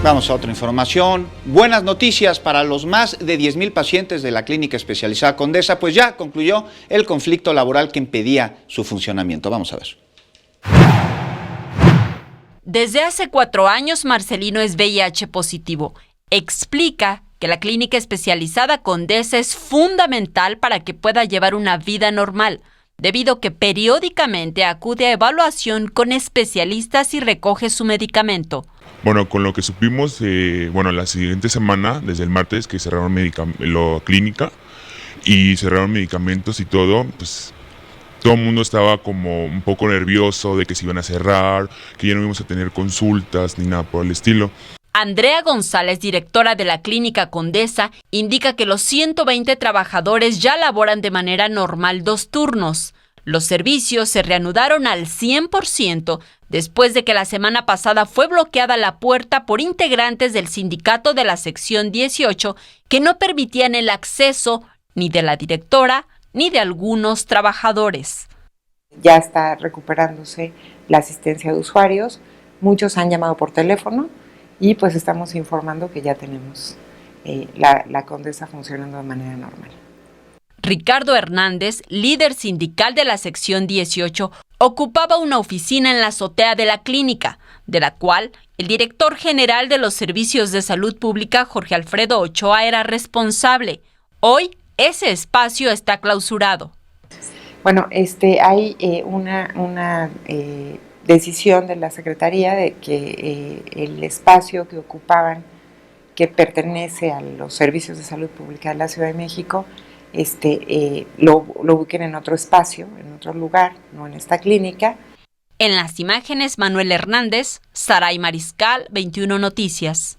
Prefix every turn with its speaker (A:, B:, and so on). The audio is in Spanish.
A: Vamos a otra información. Buenas noticias para los más de 10,000 pacientes de la Clínica Especializada Condesa, pues ya concluyó el conflicto laboral que impedía su funcionamiento. Vamos a ver.
B: Desde hace 4 años, Marcelino es VIH positivo. Explica que la Clínica Especializada Condesa es fundamental para que pueda llevar una vida normal, debido a que periódicamente acude a evaluación con especialistas y recoge su medicamento.
C: Bueno, con lo que supimos, la siguiente semana, desde el martes, que cerraron la clínica y cerraron medicamentos y todo, pues todo el mundo estaba como un poco nervioso de que se iban a cerrar, que ya no íbamos a tener consultas ni nada por el estilo.
B: Andrea González, directora de la Clínica Condesa, indica que los 120 trabajadores ya laboran de manera normal 2 turnos. Los servicios se reanudaron al 100% después de que la semana pasada fue bloqueada la puerta por integrantes del sindicato de la sección 18 que no permitían el acceso ni de la directora ni de algunos trabajadores.
D: Ya está recuperándose la asistencia de usuarios, muchos han llamado por teléfono y pues estamos informando que ya tenemos la Condesa funcionando de manera normal.
B: Ricardo Hernández, líder sindical de la sección 18, ocupaba una oficina en la azotea de la clínica, de la cual el director general de los servicios de salud pública, Jorge Alfredo Ochoa, era responsable. Hoy, ese espacio está clausurado.
D: Bueno, hay una decisión de la Secretaría de que el espacio que ocupaban, que pertenece a los servicios de salud pública de la Ciudad de México, lo ubiquen en otro espacio, en otro lugar, no en esta clínica.
B: En las imágenes, Manuel Hernández, Saray Mariscal, 21 Noticias.